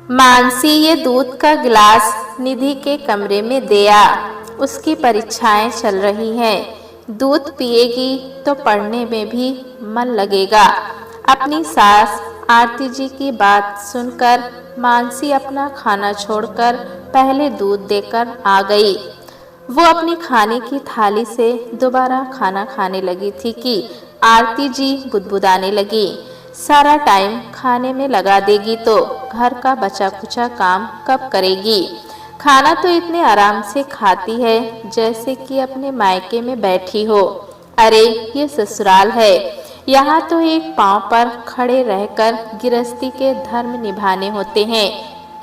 मानसी ये दूध का गिलास निधि के कमरे में दे आ। उसकी परीक्षाएं चल रही हैं। दूध पिएगी तो पढ़ने में भी मन लगेगा। अपनी सास आरती जी की बात सुनकर मानसी अपना खाना छोड़कर पहले दूध देकर आ गई। वो अपनी खाने की थाली से दोबारा खाना खाने लगी थी कि आरती जी बुदबुदाने लगी, सारा टाइम खाने में लगा देगी तो घर का बचा खुचा काम कब करेगी। खाना तो इतने आराम से खाती है जैसे कि अपने मायके में बैठी हो। अरे ये ससुराल है, यहाँ तो एक पांव पर खड़े रहकर गृहस्थी के धर्म निभाने होते हैं।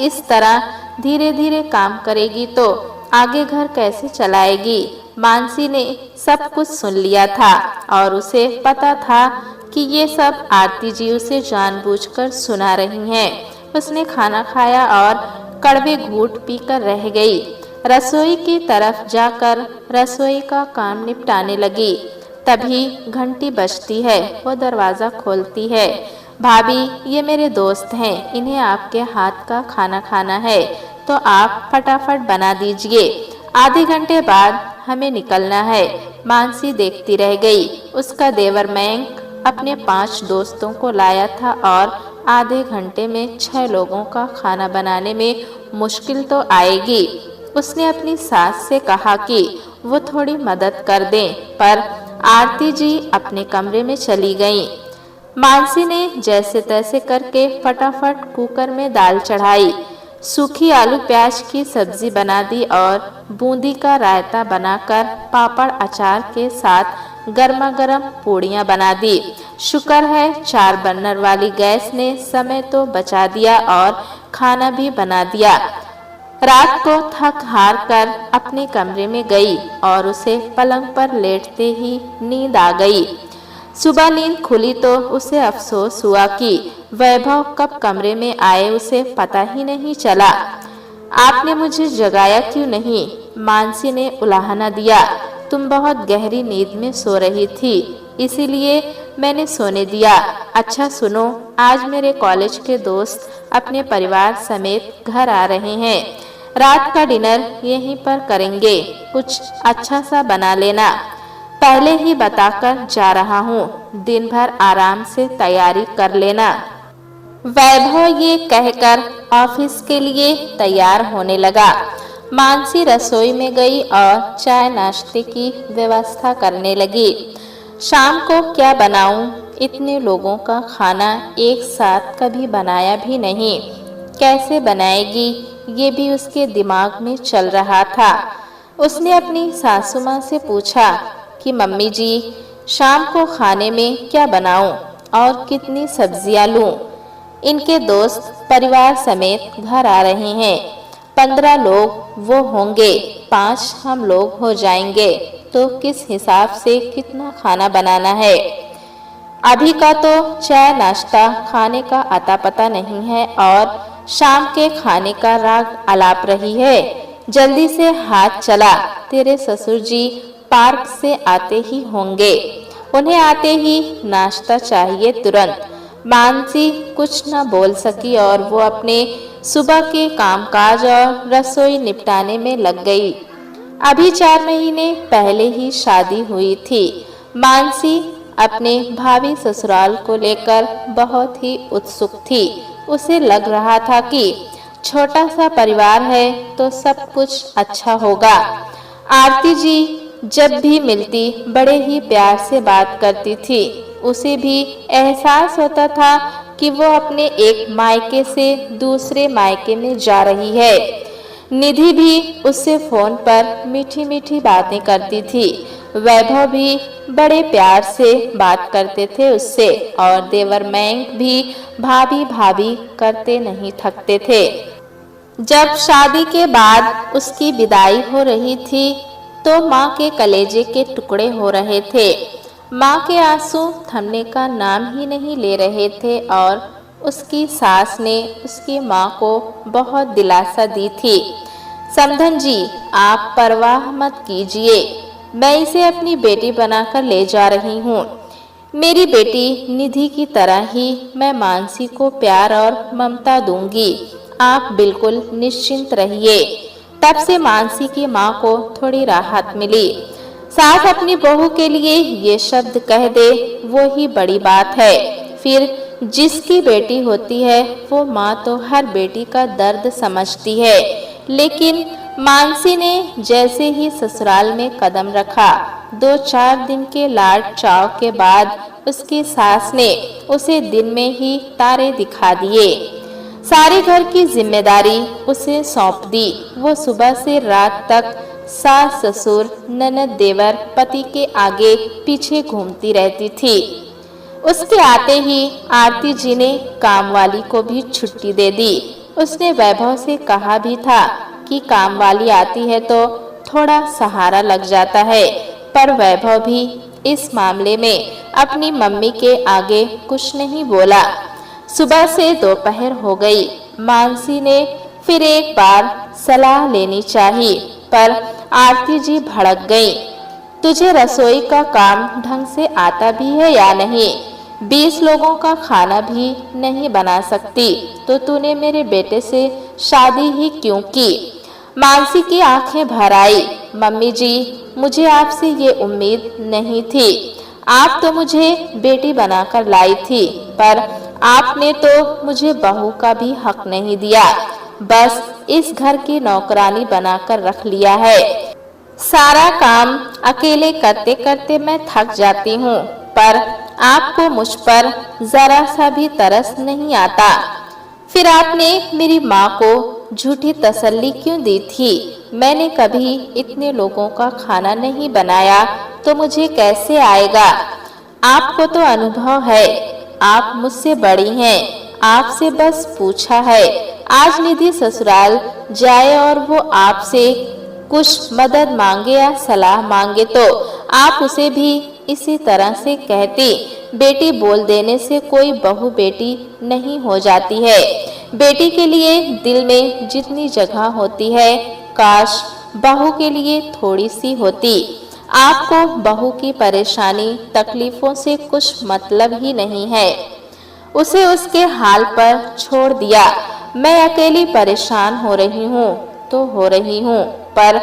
इस तरह धीरे धीरे काम करेगी तो आगे घर कैसे चलाएगी। मानसी ने सब कुछ सुन लिया था और उसे पता था कि ये सब आरती जी उसे जानबूझकर सुना रही हैं। उसने खाना खाया और कड़वे घूंट पीकर रह गई। रसोई की तरफ जाकर रसोई का काम निपटाने लगी। तभी घंटी बजती है। वो दरवाज़ा खोलती है। भाभी, ये मेरे दोस्त हैं, इन्हें आपके हाथ का खाना खाना है तो आप फटाफट बना दीजिए। आधे घंटे बाद हमें निकलना है। मानसी देखती रह गई। उसका देवर मयंक अपने 5 दोस्तों को लाया था और आधे घंटे में 6 लोगों का खाना बनाने में मुश्किल तो आएगी। उसने अपनी सास से कहा कि वो थोड़ी मदद कर दें, पर आरती जी अपने कमरे में चली गईं। मानसी ने जैसे तैसे करके फटाफट कुकर में दाल चढ़ाई, सूखी आलू प्याज की सब्जी बना दी और बूंदी का रायता बनाकर पापड़ अचार के साथ गर्मा गर्म पूड़ियाँ बना दी। शुक्र है 4 बर्नर वाली गैस ने समय तो बचा दिया और खाना भी बना दिया। रात को थक हार कर अपने कमरे में गई और उसे पलंग पर लेटते ही नींद आ गई। सुबह नींद खुली तो उसे अफसोस हुआ कि वैभव कब कमरे में आए उसे पता ही नहीं चला। आपने मुझे जगाया क्यों नहीं? मानसी ने उलाहना दिया। तुम बहुत गहरी नींद में सो रही थी, इसीलिए मैंने सोने दिया। अच्छा सुनो, आज मेरे कॉलेज के दोस्त अपने परिवार समेत घर आ रहे हैं। रात का डिनर यहीं पर करेंगे। कुछ अच्छा सा बना लेना। पहले ही बताकर जा रहा हूँ, दिन भर आराम से तैयारी कर लेना। वैभव ये कहकर ऑफिस के लिए तैयार होने लगा। मानसी रसोई में गई और चाय नाश्ते की व्यवस्था करने लगी। शाम को क्या बनाऊं? इतने लोगों का खाना एक साथ कभी बनाया भी नहीं। कैसे बनाएगी, ये भी उसके दिमाग में चल रहा था। उसने अपनी सासू माँ से पूछा कि मम्मी जी, शाम को खाने में क्या बनाऊं और कितनी सब्जियां लूं? इनके दोस्त परिवार समेत घर आ रहे हैं। 15 लोग वो होंगे, 5 हम लोग हो जाएंगे, तो किस हिसाब से कितना खाना बनाना है। अभी का तो चाय नाश्ता खाने का अता पता नहीं है और शाम के खाने का राग अलाप रही है। जल्दी से हाथ चला, तेरे ससुर जी पार्क से आते ही होंगे, उन्हें आते ही नाश्ता चाहिए तुरंत। मानसी कुछ न बोल सकी और वो अपने सुबह के कामकाज और रसोई निपटाने में लग गई। अभी 4 महीने पहले ही शादी हुई थी। मानसी अपने भावी ससुराल को लेकर बहुत ही उत्सुक थी। उसे लग रहा था कि छोटा सा परिवार है तो सब कुछ अच्छा होगा। आरती जी जब भी मिलती बड़े ही प्यार से बात करती थी। उसे भी एहसास होता था कि वो अपने एक मायके से दूसरे मायके में जा रही है। निधि भी उससे फोन पर मीठी मीठी बातें करती थी। वैभव भी बड़े प्यार से बात करते थे उससे और देवर मयंक भी भाभी भाभी करते नहीं थकते थे। जब शादी के बाद उसकी विदाई हो रही थी तो माँ के कलेजे के टुकड़े हो रहे थे। माँ के आंसू थमने का नाम ही नहीं ले रहे थे और उसकी सास ने उसकी माँ को बहुत दिलासा दी थी। समधन जी, आप परवाह मत कीजिए, मैं इसे अपनी बेटी बनाकर ले जा रही हूँ। मेरी बेटी निधि की तरह ही मैं मानसी को प्यार और ममता दूंगी। आप बिल्कुल निश्चिंत रहिए। तब से मानसी की माँ को थोड़ी राहत मिली। साथ अपनी बहू के लिए ये शब्द कह दे वो ही बड़ी बात है। फिर जिसकी बेटी होती है वो माँ तो हर बेटी का दर्द समझती है। लेकिन मानसी ने जैसे ही ससुराल में कदम रखा, 2-4 दिन के लाड चाव के बाद उसकी सास ने उसे दिन में ही तारे दिखा दिए। सारे घर की जिम्मेदारी उसे सौंप दी। वो सुबह से रात तक सास ससुर ननद देवर पति के आगे पीछे घूमती रहती थी। उसके आते ही आरती जी ने काम वाली को भी छुट्टी दे दी। उसने वैभव से कहा भी था कि काम वाली आती है तो थोड़ा सहारा लग जाता है, पर वैभव भी इस मामले में अपनी मम्मी के आगे कुछ नहीं बोला। सुबह से दोपहर हो गई। मानसी ने फिर एक बार सलाह लेनी चाहिए, पर आरती जी भड़क गई। तुझे रसोई का काम ढंग से आता भी है या नहीं? 20 लोगों का खाना भी नहीं बना सकती तो तूने मेरे बेटे से शादी ही क्यों की? मानसी की आंखें भर आई। मम्मी जी, मुझे आपसे ये उम्मीद नहीं थी। आप तो मुझे बेटी बनाकर लाई थी, पर आपने तो मुझे बहू का भी हक नहीं दिया। बस इस घर की नौकरानी बनाकर रख लिया है। सारा काम अकेले करते करते मैं थक जाती हूँ, पर आपको मुझ पर जरा सा भी तरस नहीं आता। फिर आपने मेरी माँ को झूठी तसल्ली क्यों दी थी? मैंने कभी इतने लोगों का खाना नहीं बनाया तो मुझे कैसे आएगा? आपको तो अनुभव है, आप मुझसे बड़ी हैं। आपसे बस पूछा है। आज निधि ससुराल जाए और वो आपसे कुछ मदद मांगे या सलाह मांगे तो आप उसे भी इसी तरह से कहती। बेटी बोल देने से कोई बहू बेटी नहीं हो जाती है। बेटी के लिए दिल में जितनी जगह होती है, काश बहू के लिए थोड़ी सी होती। आपको बहू की परेशानी तकलीफों से कुछ मतलब ही नहीं है। उसे उसके हाल पर छोड़ दिया। मैं अकेली परेशान हो रही हूँ तो हो रही हूँ, पर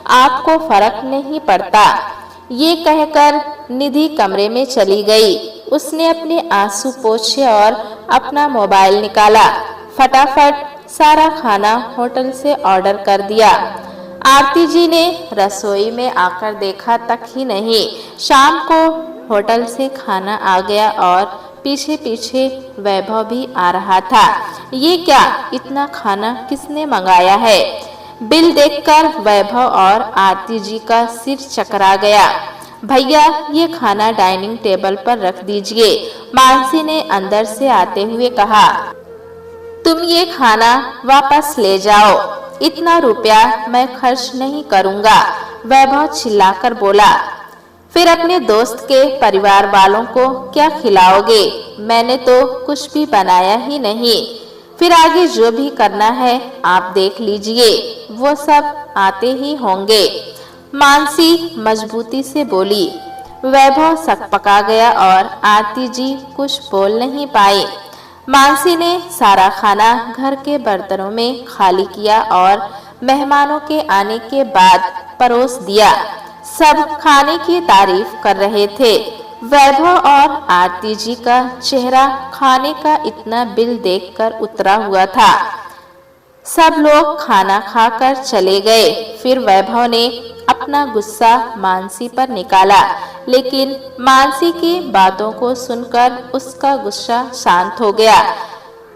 आपको फर्क नहीं पड़ता। ये कहकर निधि कमरे में चली गई। उसने अपने आंसू पोंछे और अपना मोबाइल निकाला। फटाफट सारा खाना होटल से ऑर्डर कर दिया। आरती जी ने रसोई में आकर देखा तक ही नहीं, शाम को होटल से खाना आ गया और पीछे पीछे वैभव भी आ रहा था। ये क्या, इतना खाना किसने मंगाया है? बिल देखकर वैभव और आरती जी का सिर चकरा गया। भैया, ये खाना डाइनिंग टेबल पर रख दीजिए, मानसी ने अंदर से आते हुए कहा। तुम ये खाना वापस ले जाओ, इतना रुपया मैं खर्च नहीं करूंगा, वैभव चिल्लाकर बोला। फिर अपने दोस्त के परिवार वालों को क्या खिलाओगे? मैंने तो कुछ भी बनाया ही नहीं। फिर आगे जो भी करना है आप देख लीजिए, वो सब आते ही होंगे, मानसी मजबूती से बोली। वैभव सकपका गया और आरती जी कुछ बोल नहीं पाए। मानसी ने सारा खाना घर के बर्तनों में खाली किया और मेहमानों के आने के बाद परोस दिया। सब खाने की तारीफ कर रहे थे। वैभव और आरती जी का चेहरा खाने का इतना बिल देखकर उतरा हुआ था। सब लोग खाना खाकर चले गए। फिर वैभव ने अपना गुस्सा मानसी पर निकाला, लेकिन मानसी की बातों को सुनकर उसका गुस्सा शांत हो गया।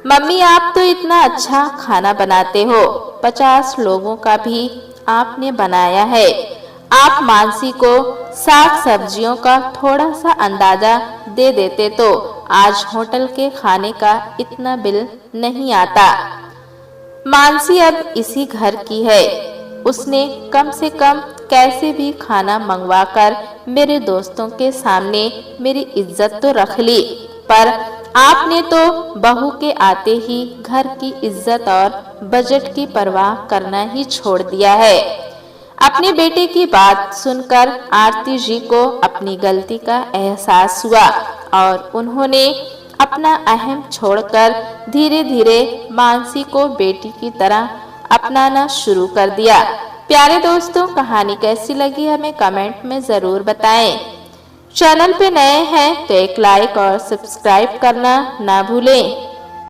मम्मी, आप तो इतना अच्छा खाना बनाते हो, 50 लोगों का भी आपने बनाया है। आप मानसी को साग सब्जियों का थोड़ा सा अंदाजा दे देते तो आज होटल के खाने का इतना बिल नहीं आता। मानसी अब इसी घर की है। उसने कम से कम कैसे भी खाना मंगवाकर मेरे दोस्तों के सामने मेरी इज्जत तो रख ली, पर आपने तो बहू के आते ही घर की इज्जत और बजट की परवाह करना ही छोड़ दिया है। अपने बेटे की बात सुनकर आरती जी को अपनी गलती का एहसास हुआ और उन्होंने अपना अहम छोड़कर धीरे धीरे मानसी को बेटी की तरह अपनाना शुरू कर दिया। प्यारे दोस्तों, कहानी कैसी लगी हमें कमेंट में ज़रूर बताएं। चैनल पे नए हैं तो एक लाइक और सब्सक्राइब करना ना भूलें।